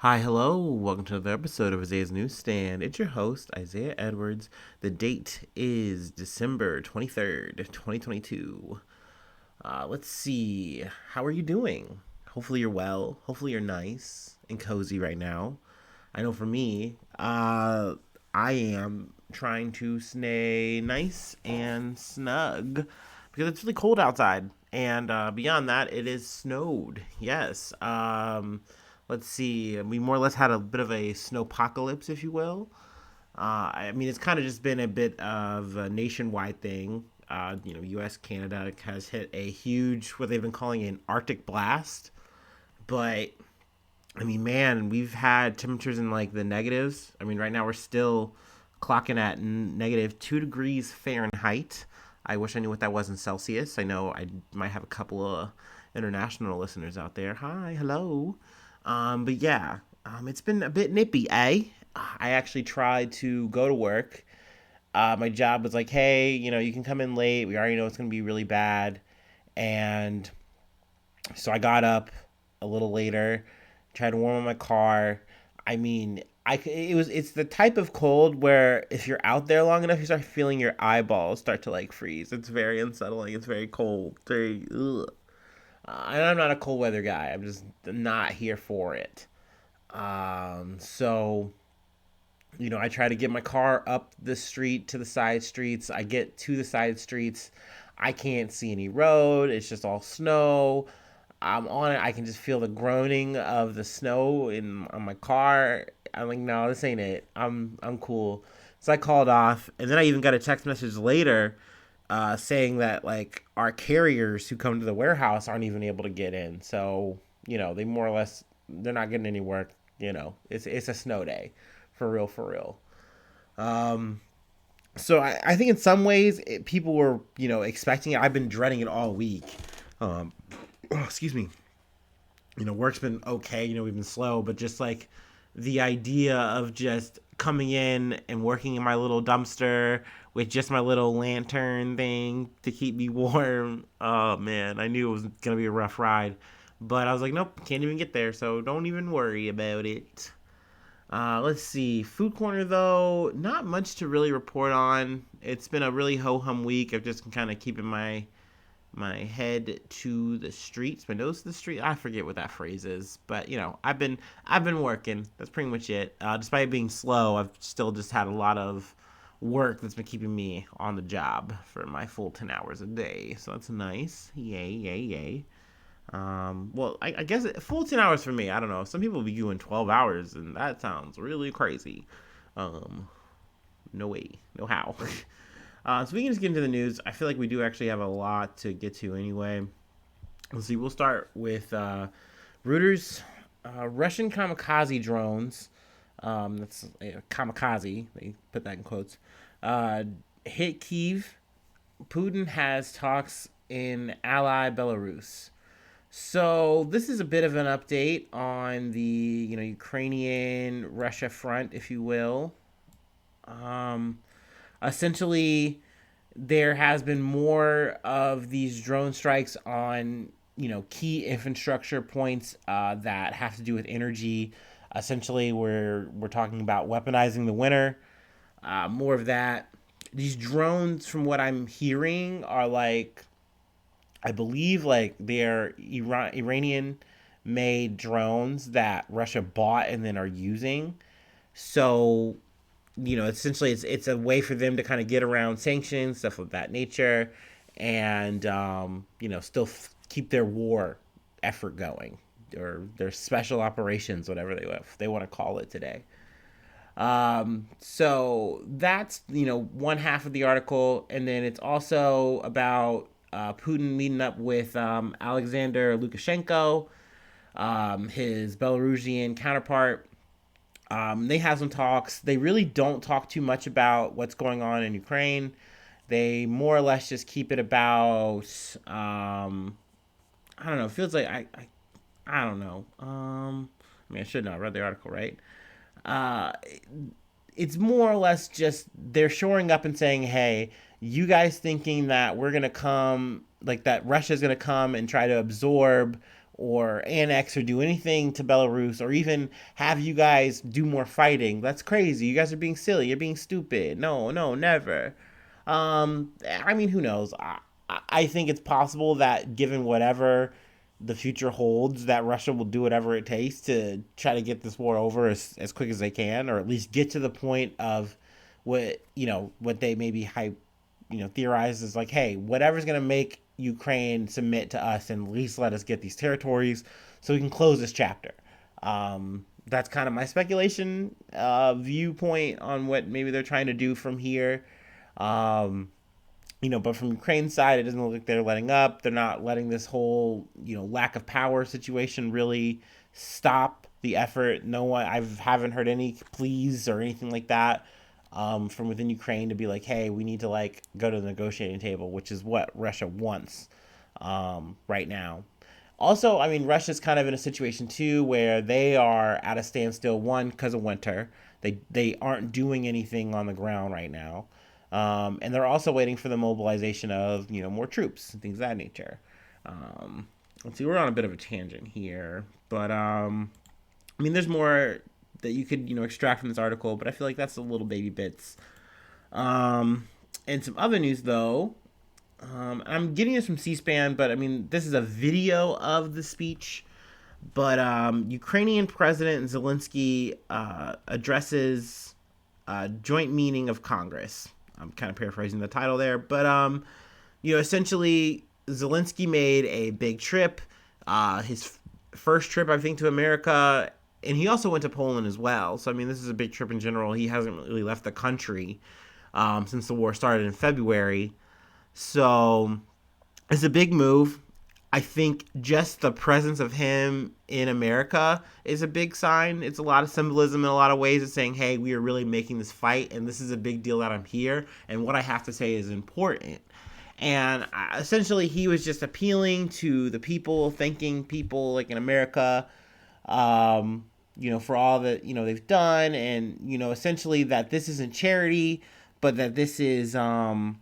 Hi, hello. Welcome to another episode of Isaiah's Newsstand. It's your host, Isaiah Edwards. The date is December 23rd, 2022. Let's see. How are you doing? Hopefully, you're well. Hopefully, you're nice and cozy right now. I know for me, I am trying to stay nice and snug because it's really cold outside. And beyond that, it is snowed. Yes. Let's see. We more or less had a bit of a snowpocalypse, if you will. I mean, it's kind of just been a bit of a nationwide thing. U.S., Canada has hit a huge, what they've been calling an Arctic blast. But I mean, man, we've had temperatures in like the negatives. I mean, right now we're still clocking at negative 2 degrees Fahrenheit. I wish I knew what that was in Celsius. I know I might have a couple of international listeners out there. Hi, hello. But yeah, it's been a bit nippy, eh? I actually tried to go to work. My job was like, hey, you can come in late. We already know it's going to be really bad. And so I got up a little later, tried to warm up my car. I mean, it's the type of cold where if you're out there long enough, you start feeling your eyeballs start to like freeze. It's very unsettling. It's very cold. Very ugh. And I'm not a cold weather guy. I'm just not here for it. So I try to get my car up the street to the side streets. I get to the side streets. I can't see any road. It's just all snow. I'm on it. I can just feel the groaning of the snow in on my car. I'm like, no, this ain't it. I'm cool. So I called off, and then I even got a text message later, saying that like our carriers who come to the warehouse aren't even able to get in. So they more or less they're not getting any work. It's a snow day, for real, for real. Um, so I think in some ways people were expecting it. I've been dreading it all week. Um, oh, excuse me. Work's been okay. We've been slow, but just like the idea of just coming in and working in my little dumpster with just my little lantern thing to keep me warm. Oh man, I knew it was gonna be a rough ride, but I was like, nope, can't even get there, so don't even worry about it. Let's see. Food corner though, not much to really report on. It's been a really ho hum week of just kind of keeping my head to the streets, my nose to the street. I forget what that phrase is, but I've been working. That's pretty much it. Despite being slow, I've still just had a lot of work that's been keeping me on the job for my full 10 hours a day. So that's nice. Yay, yay, yay. Well, I guess full 10 hours for me. I don't know. Some people be doing 12 hours, and that sounds really crazy. Um, no way, no how. So we can just get into the news. I feel like we do actually have a lot to get to anyway. Let's see. We'll start with Reuters. Russian kamikaze drones. That's kamikaze. They put that in quotes. Uh, Hit Kiev. Putin has talks in ally Belarus. So this is a bit of an update on the Ukrainian Russia front, if you will. Um, Essentially, there has been more of these drone strikes on key infrastructure points that have to do with energy. Essentially, we're talking about weaponizing the winter. More of that. These drones, from what I'm hearing, are like I believe like they're Iranian made drones that Russia bought and then are using. So essentially it's a way for them to kind of get around sanctions, stuff of that nature, and still keep their war effort going or their special operations, whatever they want to call it today. So that's one half of the article, and then it's also about Putin meeting up with Alexander Lukashenko, his Belarusian counterpart. They have some talks. They really don't talk too much about what's going on in Ukraine. They more or less just keep it about. I don't know. It feels like I don't know. I mean, I should know. I read the article, right? Uh, it's more or less just they're shoring up and saying, "Hey, you guys thinking that we're gonna come, like that Russia's gonna come and try to absorb or annex or do anything to Belarus or even have you guys do more fighting. That's crazy. You guys are being silly. You're being stupid. No, no, never. I mean, who knows? I think it's possible that given whatever the future holds, that Russia will do whatever it takes to try to get this war over as quick as they can, or at least get to the point of what they maybe hype, theorize is like, hey, whatever's gonna make Ukraine submit to us and at least let us get these territories so we can close this chapter. That's kind of my speculation, viewpoint on what maybe they're trying to do from here. Um, but from Ukraine's side, it doesn't look like they're letting up. They're not letting this whole, lack of power situation really stop the effort. No one, I haven't heard any pleas or anything like that, from within Ukraine to be like, hey, we need to like go to the negotiating table, which is what Russia wants, right now. Also, I mean, Russia's kind of in a situation too where they are at a standstill. One, because of winter, they aren't doing anything on the ground right now, and they're also waiting for the mobilization of more troops and things of that nature. Um, let's see, we're on a bit of a tangent here, but I mean, there's more that you could extract from this article, but I feel like that's the little baby bits. And some other news though. I'm getting this from C-SPAN, but I mean, this is a video of the speech. But Ukrainian President Zelensky addresses a joint meeting of Congress. I'm kind of paraphrasing the title there, but essentially Zelensky made a big trip, his first trip, I think, to America, and he also went to Poland as well. So I mean, this is a big trip in general. He hasn't really left the country since the war started in February. So it's a big move. I think just the presence of him in America is a big sign. It's a lot of symbolism in a lot of ways. It's saying, hey, we are really making this fight, and this is a big deal that I'm here, and what I have to say is important. And essentially, he was just appealing to the people, thanking people like in America, for all that, they've done, and, essentially that this isn't charity, but that this is, an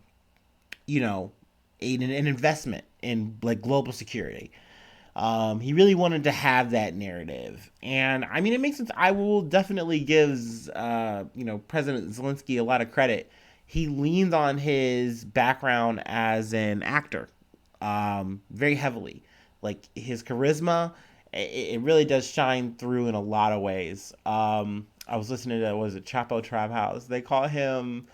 investment in like global security. He really wanted to have that narrative, and I mean, it makes sense. I will definitely give President Zelensky a lot of credit. He leaned on his background as an actor, very heavily. Like his charisma, it really does shine through in a lot of ways. I was listening to Chapo Trap House. They call him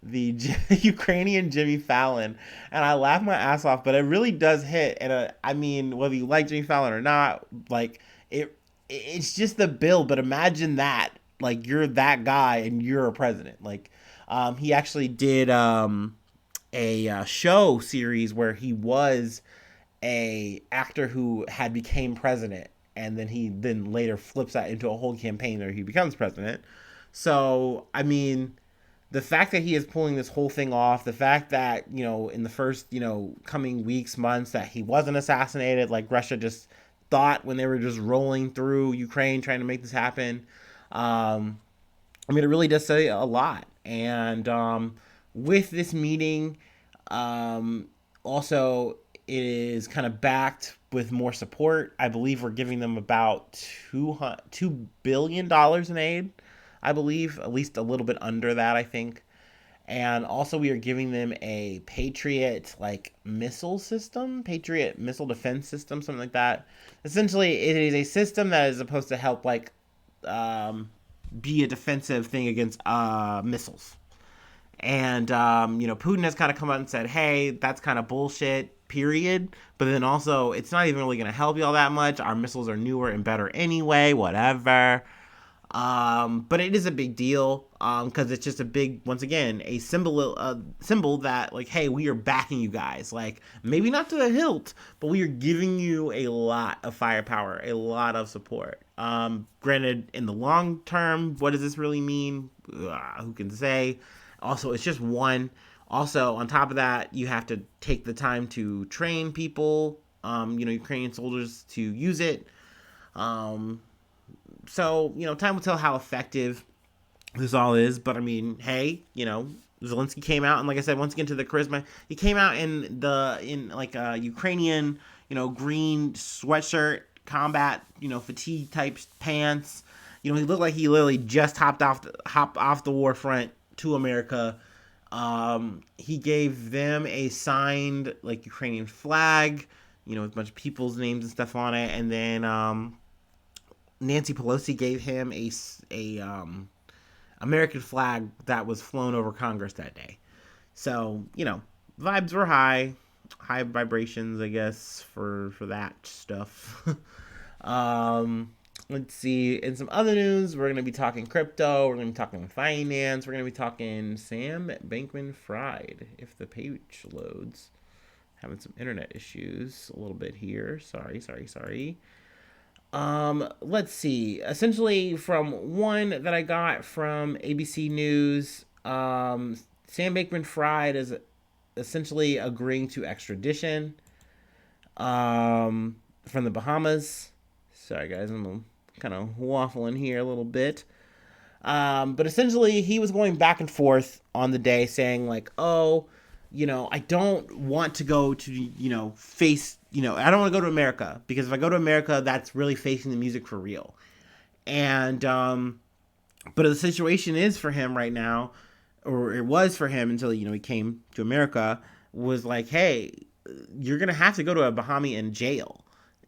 the Ukrainian Jimmy Fallon, and I laugh my ass off, but it really does hit. And I mean, whether you like Jimmy Fallon or not, like it's just the bill. But imagine that, like you're that guy and you're a president. Like, he actually did a show series where he was a actor who had became president, and then he later flips that into a whole campaign where he becomes president. So I mean, the fact that he is pulling this whole thing off, the fact that, in the first, coming weeks, months, that he wasn't assassinated, like Russia just thought when they were just rolling through Ukraine trying to make this happen. I mean, it really does say a lot. And with this meeting, also, it is kind of backed with more support. I believe we're giving them about $2 billion in aid. I believe, at least a little bit under that, I think. And also we are giving them a Patriot missile system, Patriot missile defense system, something like that. Essentially, it is a system that is supposed to help be a defensive thing against missiles. And Putin has kind of come out and said, hey, that's kind of bullshit, period. But then also, it's not even really going to help you all that much. Our missiles are newer and better anyway, whatever. But it is a big deal, because it's just a big, once again, a symbol that, like, hey, we are backing you guys. Like, maybe not to the hilt, but we are giving you a lot of firepower, a lot of support. Granted, in the long term, what does this really mean? Who can say? Also, it's just one. Also, on top of that, you have to take the time to train people, Ukrainian soldiers to use it. So, time will tell how effective this all is. But, I mean, hey, Zelensky came out, and like I said, once again, to the charisma, he came out in a Ukrainian, green sweatshirt, combat, fatigue type pants. He looked like he literally just hopped off the war front to America. He gave them a signed like Ukrainian flag, with a bunch of people's names and stuff on it, and then Nancy Pelosi gave him a American flag that was flown over Congress that day. So vibes were high vibrations, I guess, for that stuff. Let's see. In some other news, we're going to be talking crypto. We're going to be talking finance. We're going to be talking Sam Bankman-Fried, if the page loads. Having some internet issues a little bit here. Sorry. Let's see. Essentially, from one that I got from ABC News, Sam Bankman-Fried is essentially agreeing to extradition from the Bahamas. Sorry, guys, I'm kind of waffling here a little bit. But essentially, he was going back and forth on the day saying, like, I don't want to go to, face, I don't want to go to America, because if I go to America, that's really facing the music for real. And, but the situation is for him right now, or it was for him until, he came to America, was like, hey, you're going to have to go to a Bahamian jail.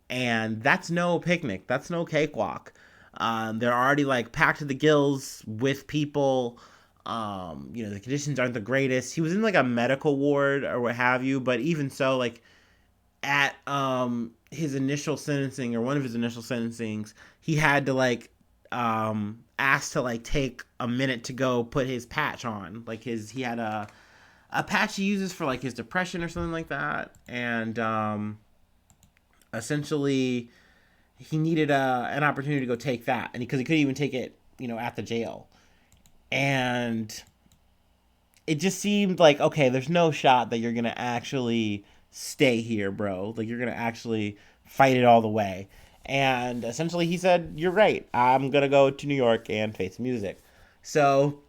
And that's no picnic. That's no cakewalk. They're already like packed to the gills with people. The conditions aren't the greatest. He was in like a medical ward or what have you, but even so, like at his initial sentencing, or one of his initial sentencings, he had to like ask to like take a minute to go put his patch on. Like he had a patch he uses for like his depression or something like that, and essentially he needed an opportunity to go take that, and because he couldn't even take it, at the jail. And it just seemed like, okay, there's no shot that you're going to actually stay here, bro. Like, you're going to actually fight it all the way. And essentially he said, you're right. I'm going to go to New York and face music. So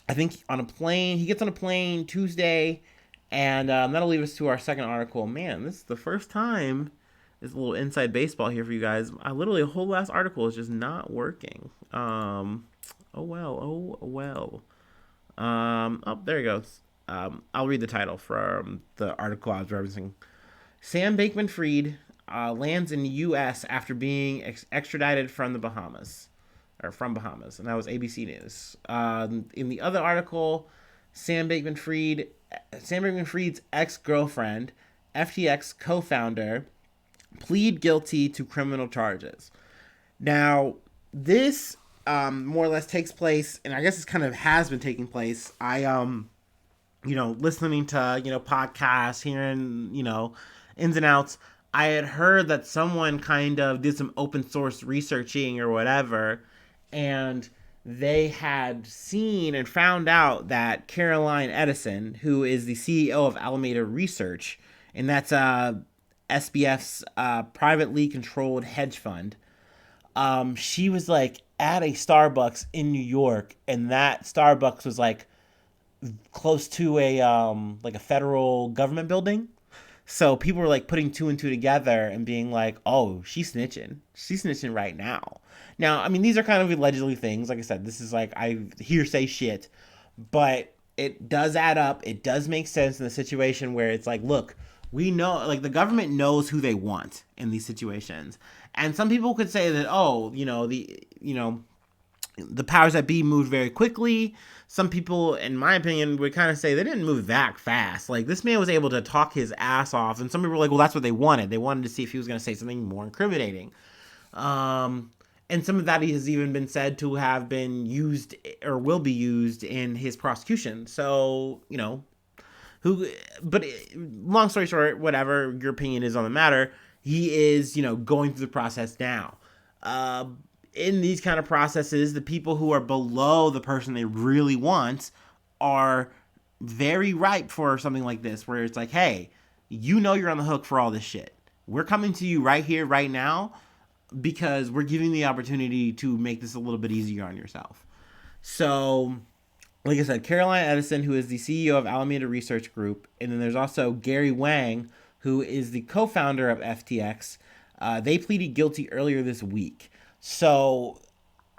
I think he gets on a plane Tuesday, and that'll lead us to our second article. Man, this is the first time. It's a little inside baseball here for you guys. Literally, a whole last article is just not working. Oh well. There he goes. I'll read the title from the article I was referencing. Sam Bankman-Fried lands in the U.S. after being extradited from the Bahamas. From Bahamas. And that was ABC News. In the other article, Sam Bankman-Fried's ex-girlfriend, FTX co-founder, plead guilty to criminal charges. Now, this more or less takes place, and I guess it kind of has been taking place. I listening to podcasts, hearing ins and outs, I had heard that someone kind of did some open source researching or whatever, and they had seen and found out that Caroline Ellison, who is the CEO of Alameda Research, and that's SBF's privately controlled hedge fund, she was like at a Starbucks in New York, and that Starbucks was like close to a like a federal government building. So people were like putting two and two together and being like, oh, she's snitching right now. Now, I mean, these are kind of allegedly things. Like I said, this is like hearsay shit, but it does add up. It does make sense in the situation where it's like, look, we know, like, the government knows who they want in these situations. And some people could say that, the powers that be moved very quickly. Some people, in my opinion, would kind of say they didn't move that fast. Like, this man was able to talk his ass off. And some people were like, well, that's what they wanted. They wanted to see if he was going to say something more incriminating. And some of that has even been said to have been used or will be used in his prosecution. So, but long story short, whatever your opinion is on the matter, he is, going through the process now. In these kind of processes, the people who are below the person they really want are very ripe for something like this, where it's like, hey, you're on the hook for all this shit. We're coming to you right here, right now, because we're giving the opportunity to make this a little bit easier on yourself. So, like I said, Caroline Ellison, who is the CEO of Alameda Research Group, and then there's also Gary Wang, who is the co-founder of FTX. They pleaded guilty earlier this week. So,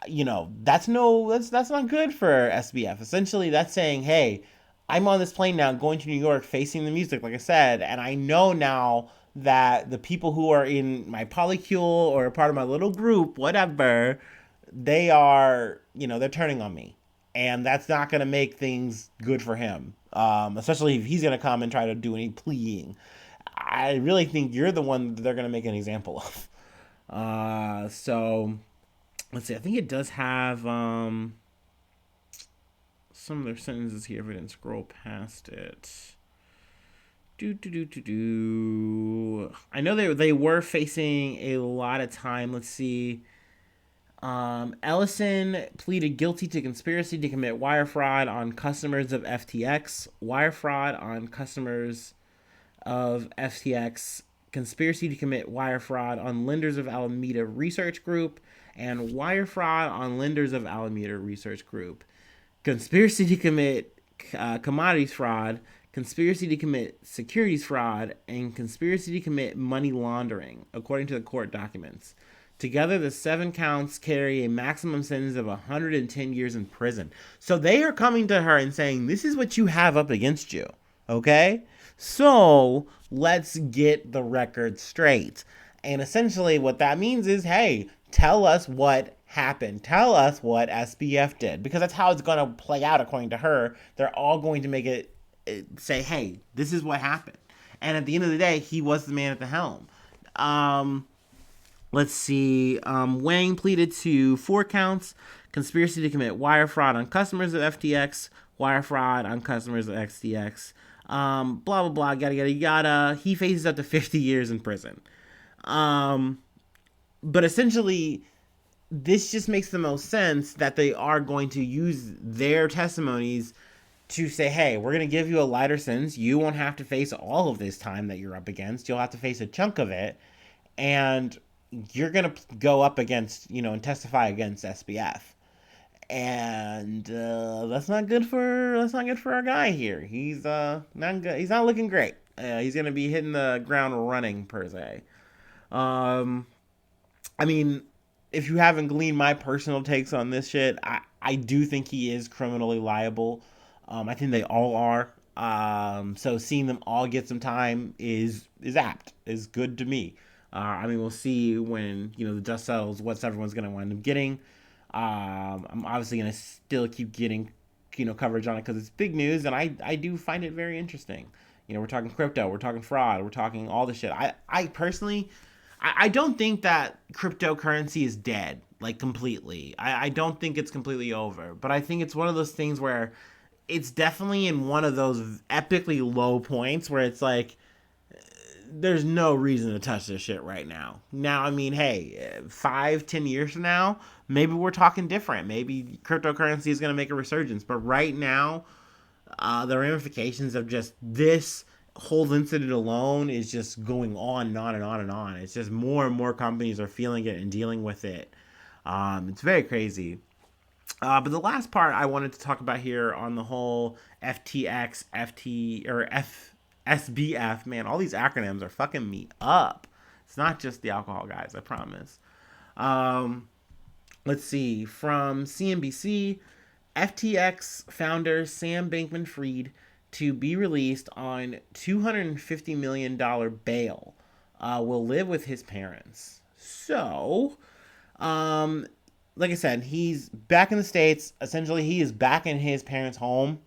that's not good for SBF. Essentially, that's saying, hey, I'm on this plane now, going to New York, facing the music, like I said, and I know now that the people who are in my polycule or a part of my little group, whatever, they are, they're turning on me, and that's not going to make things good for him. Especially if he's going to come and try to do any pleading. I really think you're the one that they're going to make an example of. So let's see. I think it does have some of their sentences here. If I didn't scroll past it. I know they were facing a lot of time. Let's see. Ellison pleaded guilty to conspiracy to commit wire fraud on customers of FTX, wire fraud on customers of FTX, conspiracy to commit wire fraud on lenders of Alameda Research Group, and wire fraud on lenders of Alameda Research Group, conspiracy to commit commodities fraud, conspiracy to commit securities fraud, and conspiracy to commit money laundering, according to the court documents. Together, the 7 counts carry a maximum sentence of 110 years in prison. So they are coming to her and saying, this is what you have up against you, okay? So let's get the record straight. And essentially what that means is, hey, tell us what happened. Tell us what SBF did. Because that's how it's going to play out according to her. They're all going to make it say, hey, this is what happened. And at the end of the day, he was the man at the helm. Let's see. Wang pleaded to 4 counts. Conspiracy to commit wire fraud on customers of FTX. Wire fraud on customers of XTX. Blah, blah, blah, yada, yada, yada. He faces up to 50 years in prison. But essentially, this just makes the most sense that they are going to use their testimonies to say, hey, we're going to give you a lighter sentence. You won't have to face all of this time that you're up against. You'll have to face a chunk of it. And you're going to go up against, and testify against SBF. And that's not good for our guy here. He's not good. He's not looking great. He's going to be hitting the ground running, per se. I mean, if you haven't gleaned my personal takes on this shit, I do think he is criminally liable. I think they all are. So seeing them all get some time is apt, is good to me. I mean, we'll see when, the dust settles what everyone's going to wind up getting. I'm obviously going to still keep getting, coverage on it because it's big news, and I do find it very interesting. We're talking crypto, we're talking fraud, we're talking all this shit. I personally, I don't think that cryptocurrency is dead, like, completely. I don't think it's completely over, but I think it's one of those things where it's definitely in one of those epically low points where it's like, there's no reason to touch this shit right now. Now, I mean, hey, 5-10 years from now, maybe we're talking different. Maybe cryptocurrency is going to make a resurgence. But right now, the ramifications of just this whole incident alone is just going on and on and on and on. It's just more and more companies are feeling it and dealing with it. It's very crazy. But the last part I wanted to talk about here on the whole FTX, SBF, man, all these acronyms are fucking me up. It's not just the alcohol, guys, I promise. Let's see. From CNBC, FTX founder Sam Bankman-Fried to be released on $250 million bail. Will live with his parents. So, like I said, he's back in the States. Essentially, he is back in his parents' home.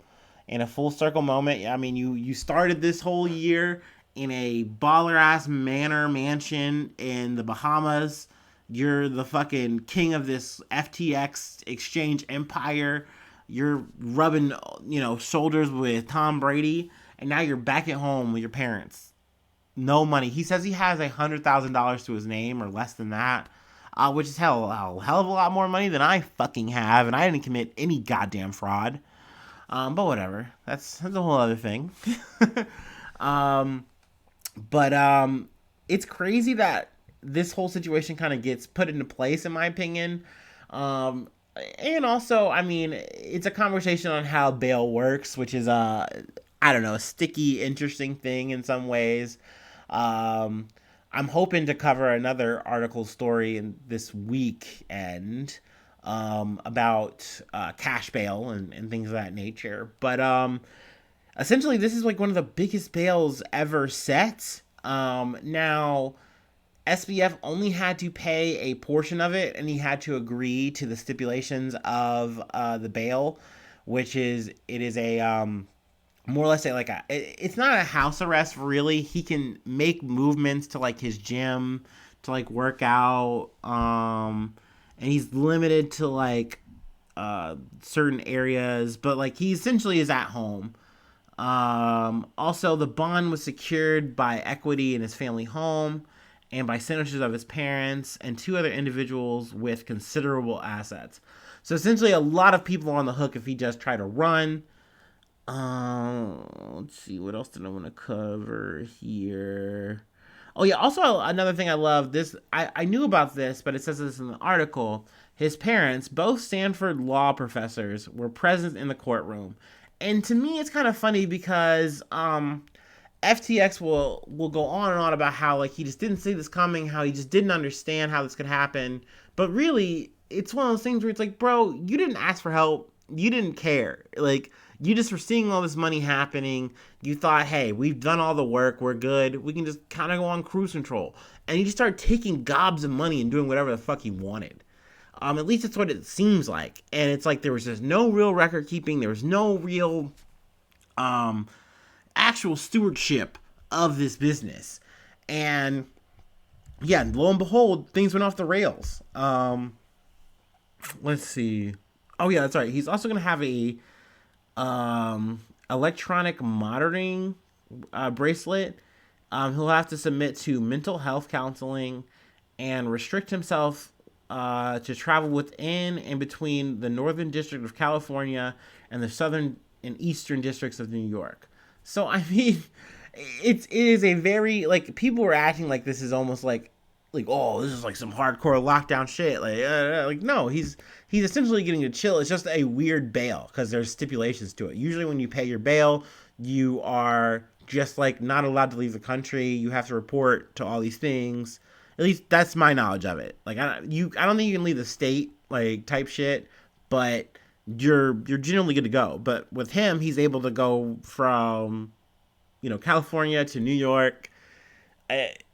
In a full circle moment. I mean, you started this whole year in a baller ass mansion in the Bahamas. You're the fucking king of this FTX exchange empire. You're rubbing, shoulders with Tom Brady, and now you're back at home with your parents. No money. He says he has $100,000 to his name or less than that, which is a hell of a lot more money than I fucking have, and I didn't commit any goddamn fraud. But whatever. That's a whole other thing. It's crazy that this whole situation kind of gets put into place, in my opinion. And also, I mean, it's a conversation on how bail works, which is, I don't know, a sticky, interesting thing in some ways. I'm hoping to cover another article story in this weekend about cash bail and things of that nature. But essentially, this is like one of the biggest bails ever set. Now, SBF only had to pay a portion of it, and he had to agree to the stipulations of the bail, which is it is a more or less like it's not a house arrest really. He can make movements to like his gym to like work out, and he's limited to like certain areas, but like he essentially is at home. Also, the bond was secured by equity in his family home and by signatures of his parents and two other individuals with considerable assets. So essentially, a lot of people are on the hook if he just tried to run. Let's see, what else did I want to cover here? Oh yeah, also another thing I love this. I knew about this, but it says this in the article. His parents, both Stanford law professors, were present in the courtroom, and to me, it's kind of funny because FTX will go on and on about how like he just didn't see this coming, how he just didn't understand how this could happen. But really, it's one of those things where it's like, bro, you didn't ask for help, you didn't care, like you just were seeing all this money happening. You thought, hey, we've done all the work, we're good, we can just kind of go on cruise control, and you just start taking gobs of money and doing whatever the fuck you wanted. At least that's what it seems like. And it's like there was just no real record keeping. There was no real actual stewardship of this business. And yeah, lo and behold, things went off the rails. Let's see. Oh yeah, that's right. He's also gonna have a electronic monitoring bracelet. He'll have to submit to mental health counseling and restrict himself to travel within and between the Northern District of California and the Southern and Eastern Districts of New York. So I mean, it is a very like people were acting like this is almost like oh this is like some hardcore lockdown shit like no he's essentially getting to chill. It's just a weird bail because there's stipulations to it. Usually when you pay your bail, you are just like not allowed to leave the country. You have to report to all these things. At least that's my knowledge of it. Like I don't think you can leave the state like type shit, but you're generally good to go. But with him, he's able to go from California to New York.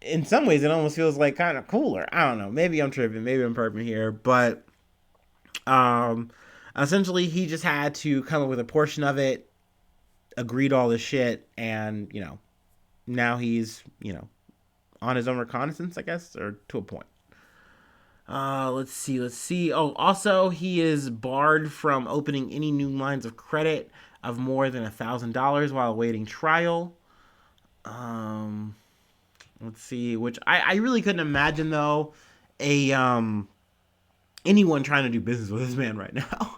In some ways, it almost feels like kind of cooler. I don't know. Maybe I'm tripping. Maybe I'm perping here, but essentially, he just had to come up with a portion of it, agree to all this shit, and now he's on his own reconnaissance, I guess, or to a point. Let's see. Oh, also, he is barred from opening any new lines of credit of more than $1,000 while awaiting trial. Let's see, which I really couldn't imagine though a anyone trying to do business with this man right now.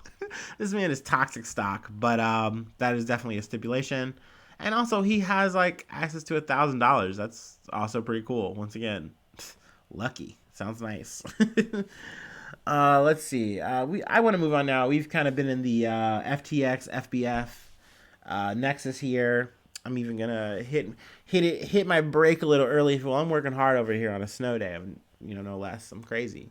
This man is toxic stock, but that is definitely a stipulation. And also he has like access to $1,000. That's also pretty cool. Once again, lucky. Sounds nice. Let's see. I want to move on now. We've kind of been in the FTX FBF nexus here. I'm even gonna hit my brake a little early. Well, I'm working hard over here on a snow day. I'm, no less. I'm crazy.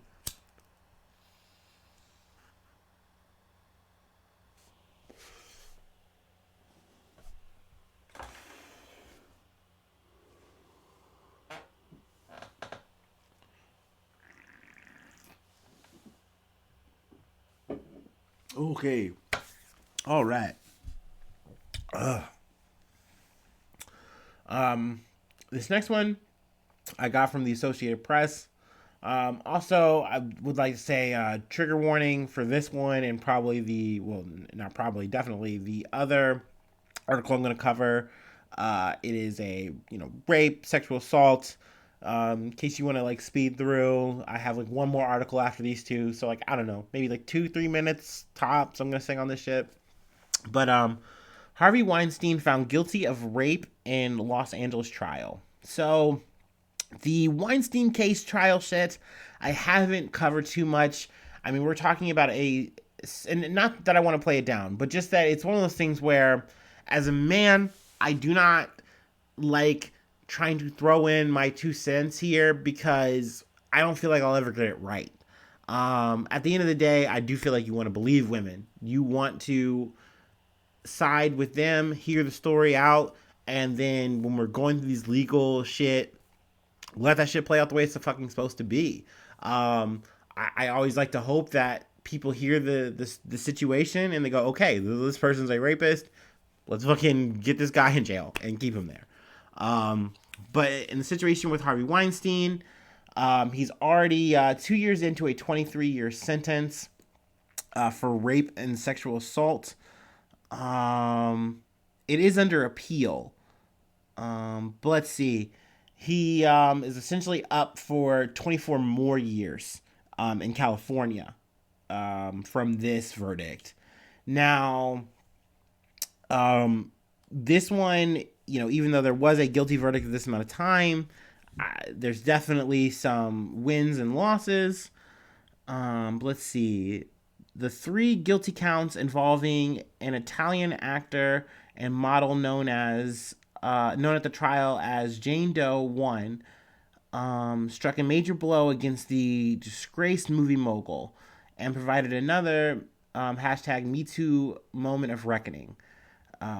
Okay. All right. This next one I got from the Associated Press. Also, I would like to say trigger warning for this one and probably not probably, definitely the other article I'm going to cover. It is a rape, sexual assault. In case you want to like speed through, I have like one more article after these two, so like I don't know, maybe like 2-3 minutes tops. I'm gonna sing on this shit, but Harvey Weinstein found guilty of rape in Los Angeles trial. So the Weinstein case trial shit, I haven't covered too much. I mean, we're talking about and not that I want to play it down, but just that it's one of those things where, as a man, I do not like trying to throw in my 2 cents here because I don't feel like I'll ever get it right. At the end of the day, I do feel like you want to believe women. You want to side with them, hear the story out, and then when we're going through these legal shit, let that shit play out the way it's fucking supposed to be. I always like to hope that people hear the situation and they go, okay, this person's a rapist. Let's fucking get this guy in jail and keep him there. But in the situation with Harvey Weinstein, he's already 2 years into a 23-year sentence for rape and sexual assault. It is under appeal. But let's see. He is essentially up for 24 more years in California from this verdict. Now, this one, even though there was a guilty verdict at this amount of time, there's definitely some wins and losses. Let's see. The 3 guilty counts involving an Italian actor and model known at the trial as Jane Doe 1 struck a major blow against the disgraced movie mogul and provided another hashtag MeToo moment of reckoning.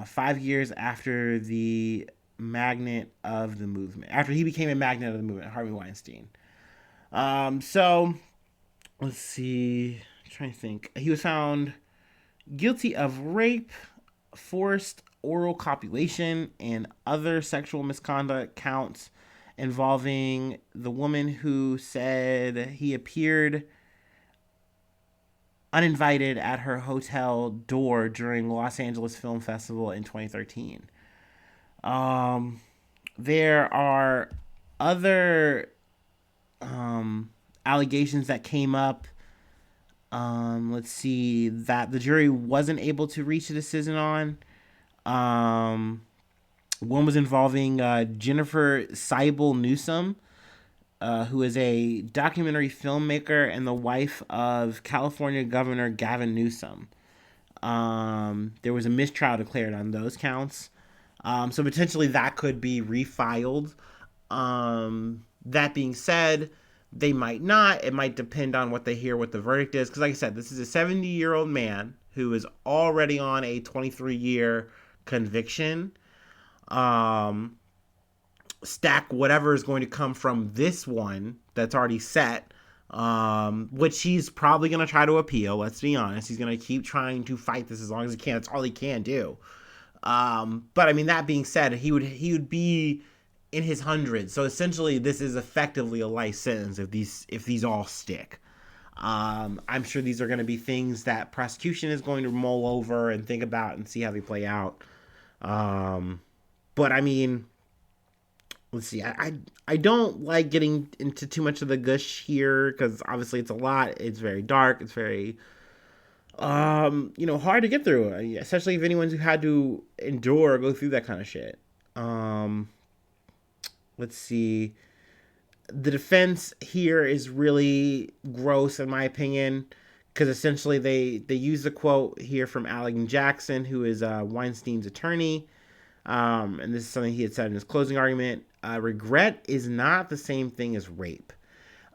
5 years after the magnet of the movement, after he became a magnet of the movement, Harvey Weinstein. So let's see. I'm trying to think. He was found guilty of rape, forced oral copulation, and other sexual misconduct counts involving the woman who said he appeared uninvited at her hotel door during Los Angeles Film Festival in 2013. There are other allegations that came up. Let's see, that the jury wasn't able to reach a decision on. One was involving Jennifer Seibel Newsom, who is a documentary filmmaker and the wife of California Governor Gavin Newsom. There was a mistrial declared on those counts. So potentially that could be refiled. That being said, they might not. It might depend on what they hear, what the verdict is. Because like I said, this is a 70-year-old man who is already on a 23-year conviction. Stack whatever is going to come from this one that's already set, which he's probably going to try to appeal. Let's be honest. He's going to keep trying to fight this as long as he can. That's all he can do. But I mean, that being said, he would be in his hundreds. So essentially, this is effectively a life sentence if these all stick. I'm sure these are going to be things that prosecution is going to mull over and think about and see how they play out. But I mean, let's see. I don't like getting into too much of the gush here because obviously it's a lot. It's very dark. It's very hard to get through, especially if anyone's who had to endure or go through that kind of shit. Let's see. The defense here is really gross, in my opinion, because essentially they use the quote here from Alan Jackson, who is Weinstein's attorney, and this is something he had said in his closing argument. Regret is not the same thing as rape.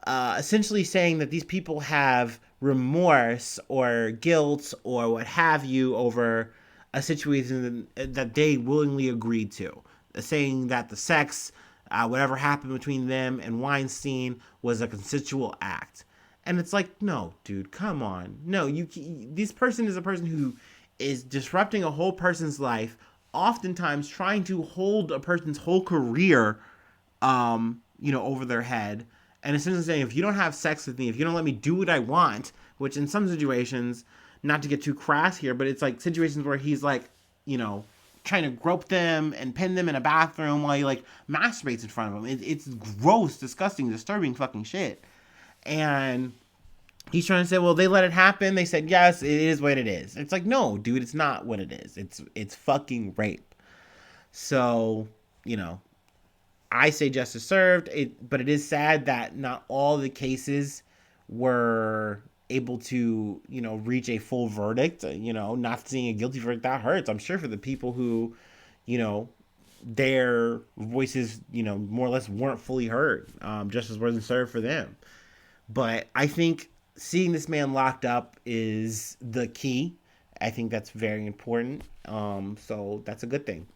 Essentially saying that these people have remorse or guilt or what have you over a situation that they willingly agreed to. Saying that the sex, whatever happened between them and Weinstein, was a consensual act. And it's like, no, dude, come on. No, this person is a person who is disrupting a whole person's life, oftentimes trying to hold a person's whole career, over their head. And essentially saying, if you don't have sex with me, if you don't let me do what I want, which in some situations, not to get too crass here, but it's like situations where he's like, trying to grope them and pin them in a bathroom while he like masturbates in front of them. It's gross, disgusting, disturbing fucking shit. And he's trying to say, well, they let it happen. They said, yes, it is what it is. It's like, no, dude, it's not what it is. It's fucking rape. So, I say justice served. But it is sad that not all the cases were able to, reach a full verdict. Not seeing a guilty verdict, that hurts. I'm sure for the people who, their voices, more or less weren't fully heard. Justice wasn't served for them. But I think seeing this man locked up is the key. I think that's very important. So that's a good thing.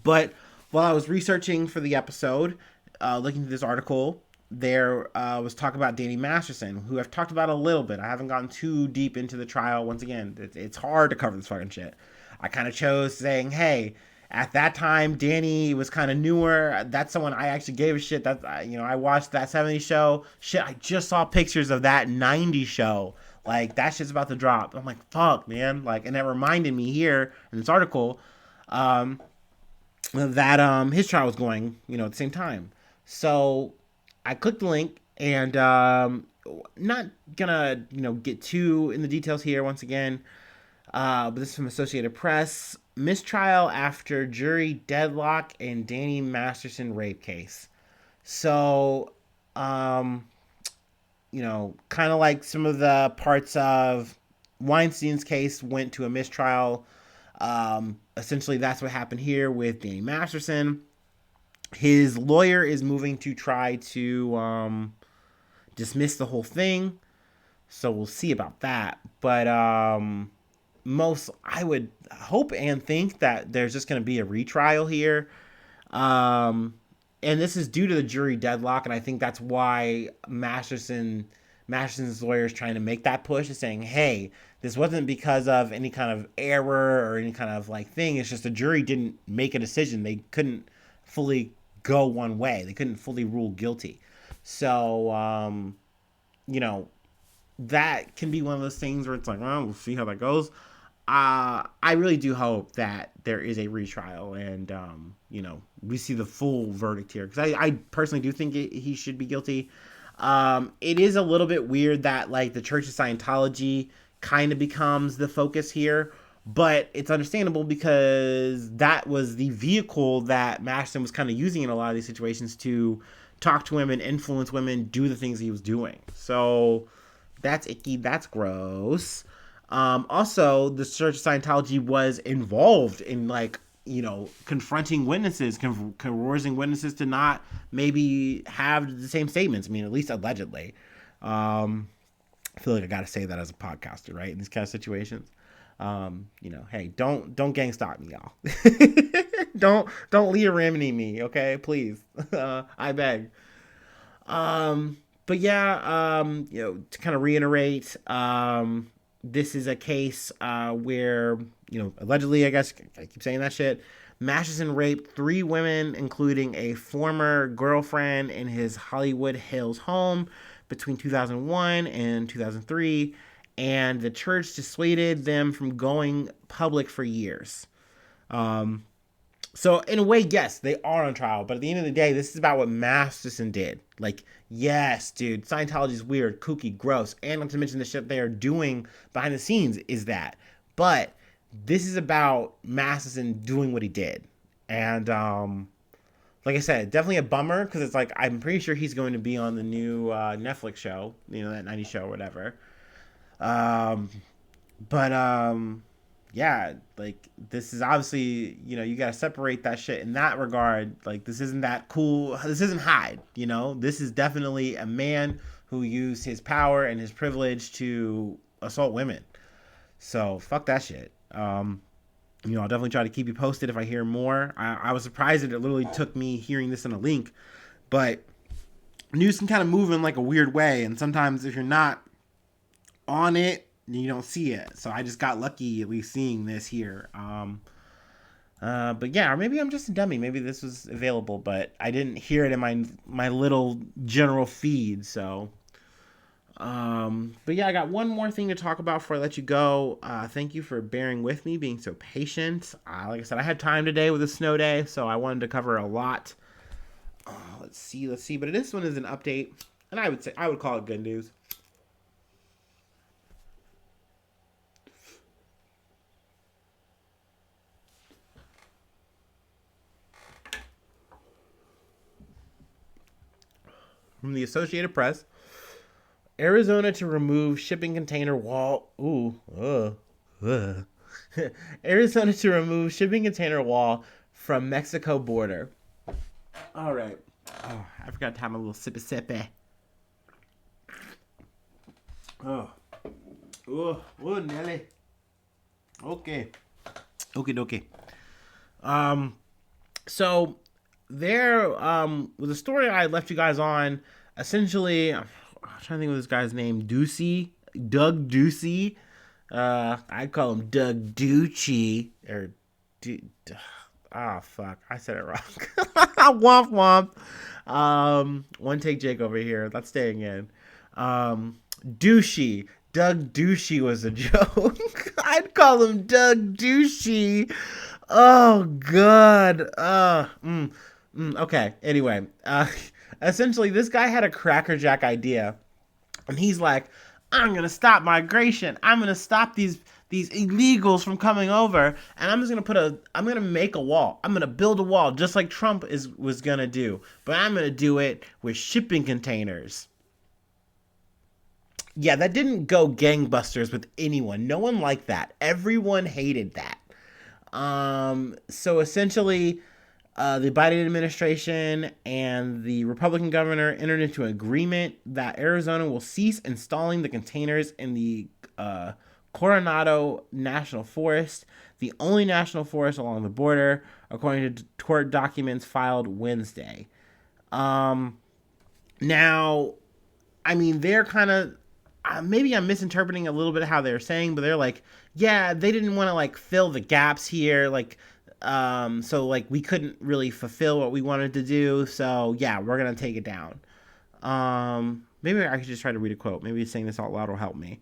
But while I was researching for the episode, looking through this article, there was talk about Danny Masterson, who I've talked about a little bit. I haven't gone too deep into the trial. Once again, it's hard to cover this fucking shit. I kind of chose saying, hey, at that time, Danny was kind of newer. That's someone I actually gave a shit. That I watched that '70s show. Shit, I just saw pictures of that '90s show. Like that shit's about to drop. I'm like, fuck, man. Like, and that reminded me here in this article, um, that his trial was going, at the same time. So I clicked the link and not gonna get too in the details here once again. But this is from Associated Press. Mistrial after jury deadlock in Danny Masterson rape case. So, kind of like some of the parts of Weinstein's case went to a mistrial. Essentially, that's what happened here with Danny Masterson. His lawyer is moving to try to dismiss the whole thing. So we'll see about that. But I would hope and think that there's just going to be a retrial here. And this is due to the jury deadlock, and I think that's why Masterson's lawyer is trying to make that push, is saying, hey, this wasn't because of any kind of error or any kind of like thing. It's just the jury didn't make a decision. They couldn't fully go one way. They couldn't fully rule guilty. So, that can be one of those things where it's like, well, we'll see how that goes. I really do hope that there is a retrial and, we see the full verdict here. Because I personally do think he should be guilty. It is a little bit weird that, like, the Church of Scientology kind of becomes the focus here. But it's understandable because that was the vehicle that Masterson was kind of using in a lot of these situations to talk to women, influence women, do the things he was doing. So that's icky. That's gross. Also, the Church of Scientology was involved in, like, confronting witnesses, coercing witnesses to not maybe have the same statements. I mean, at least allegedly. I feel like I got to say that as a podcaster, right? In these kind of situations. Hey, don't gang stalk me, y'all. don't Leah Remini me, okay? Please. I beg. But yeah, to kind of reiterate, this is a case where, allegedly, I guess, I keep saying that shit, Masterson raped 3 women, including a former girlfriend in his Hollywood Hills home between 2001 and 2003, and the church dissuaded them from going public for years. So in a way, yes, they are on trial, but at the end of the day, this is about what Masterson did. Like, yes, dude, Scientology is weird, kooky, gross, and not to mention the shit they are doing behind the scenes is that. But this is about Masterson doing what he did. And like I said, definitely a bummer, because it's like, I'm pretty sure he's going to be on the new Netflix show, that 90s show or whatever. Yeah, like, this is obviously, you got to separate that shit in that regard. Like, this isn't that cool. This isn't Hyde, This is definitely a man who used his power and his privilege to assault women. So, fuck that shit. I'll definitely try to keep you posted if I hear more. I was surprised that it literally took me hearing this in a link. But news can kind of move in, like, a weird way. And sometimes if you're not on it, you don't see it. So I just got lucky at least seeing this here. But yeah, or maybe I'm just a dummy. Maybe this was available, but I didn't hear it in my little general feed. So, but yeah, I got one more thing to talk about before I let you go. Thank you for bearing with me, being so patient. Like I said, I had time today with a snow day, so I wanted to cover a lot. Let's see. But this one is an update, and I would call it good news. From the Associated Press, Arizona to remove shipping container wall. Arizona to remove shipping container wall from Mexico border. All right. Oh, I forgot to have my little sippy sippy. Oh. Nelly. Okay. Okay. So there was a story I left you guys on. Essentially, I'm trying to think of this guy's name. Doug Ducey. I'd call him Doug Ducey. Or, fuck. I said it wrong. Womp womp. One take Jake over here. That's staying in. Douchey. Doug Douchey was a joke. I'd call him Doug Douchey. Oh, God. Okay. Anyway, essentially, this guy had a crackerjack idea. And he's like, I'm going to stop migration. I'm going to stop these illegals from coming over. And I'm just going to I'm going to make a wall. I'm going to build a wall just like Trump was going to do. But I'm going to do it with shipping containers. Yeah, that didn't go gangbusters with anyone. No one liked that. Everyone hated that. So essentially, the Biden administration and the Republican governor entered into an agreement that Arizona will cease installing the containers in the Coronado National Forest, the only national forest along the border, according to court documents filed Wednesday. Now, I mean, they're kind of, maybe I'm misinterpreting a little bit of how they're saying, but they're like, yeah, they didn't want to like fill the gaps here, like, so like we couldn't really fulfill what we wanted to do, so yeah, we're gonna take it down. Maybe I could just try to read a quote. Maybe saying this out loud will help me.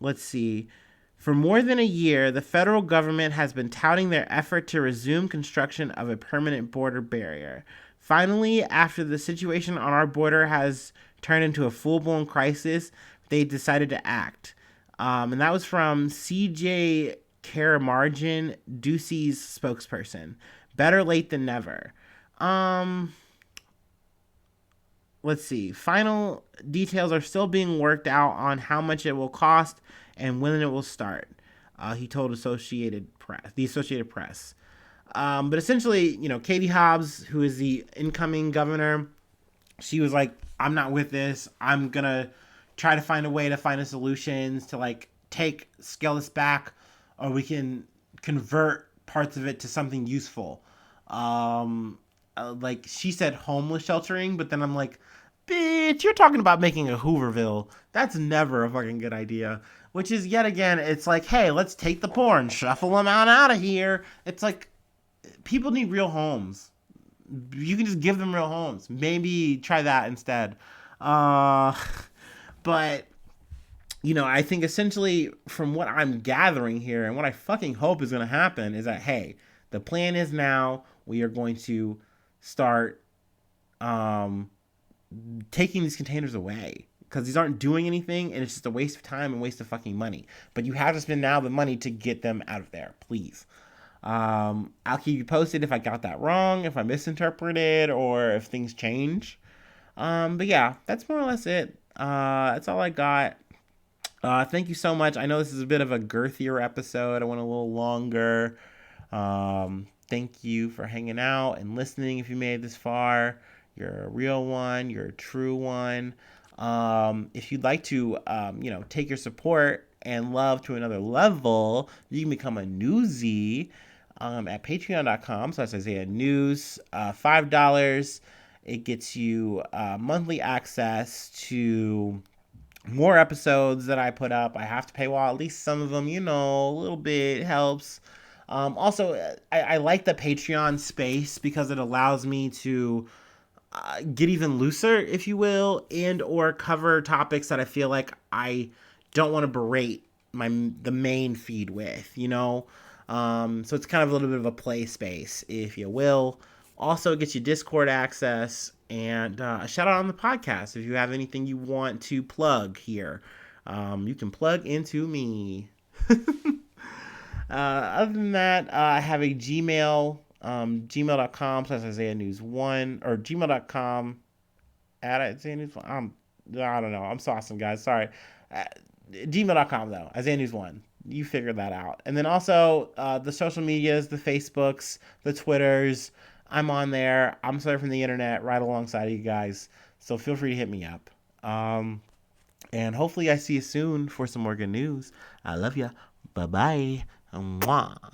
Let's see. For more than a year, the federal government has been touting their effort to resume construction of a permanent border barrier. Finally, after the situation on our border has turned into a full-blown crisis, they decided to act. And that was from CJ Karamarjan, Ducey's spokesperson. Better late than never. Let's see. Final details are still being worked out on how much it will cost and when it will start. He told the Associated Press. But essentially, Katie Hobbs, who is the incoming governor, she was like, I'm not with this. I'm going to try to find a way to find a solutions to like scale this back, or we can convert parts of it to something useful. Like she said homeless sheltering, but then I'm like, bitch, you're talking about making a Hooverville. That's never a fucking good idea. Which is, yet again, it's like, hey, let's take the poor and shuffle them out of here. It's like, people need real homes. You can just give them real homes. Maybe try that instead. But, I think essentially from what I'm gathering here and what I fucking hope is going to happen is that, hey, the plan is now we are going to start taking these containers away. Because these aren't doing anything, and it's just a waste of time and waste of fucking money. But you have to spend now the money to get them out of there, please. I'll keep you posted if I got that wrong, if I misinterpreted, or if things change. But yeah, that's more or less it. That's all I got. Thank you so much. I know this is a bit of a girthier episode. I went a little longer. Thank you for hanging out and listening if you made it this far. You're a real one. You're a true one. If you'd like to, take your support and love to another level, you can become a newsie at patreon.com. So that's Isaiah News. $5. It gets you monthly access to more episodes that I put up. I have to paywall at least some of them, a little bit helps. Also, I like the Patreon space because it allows me to get even looser, if you will, and or cover topics that I feel like I don't want to berate the main feed with, so it's kind of a little bit of a play space, if you will. Also, it gets you Discord access and a shout out on the podcast. If you have anything you want to plug here, you can plug into me. Other than that, I have a Gmail, gmail.com/Isaiah News 1, or gmail.com at Isaiah News 1. I don't know. I'm saucing, guys. Sorry. Gmail.com, though. Isaiah News 1. You figure that out. And then also the social medias, the Facebooks, the Twitters. I'm on there. I'm surfing the internet right alongside of you guys. So feel free to hit me up. And hopefully I see you soon for some more good news. I love ya. Bye bye. Mwah.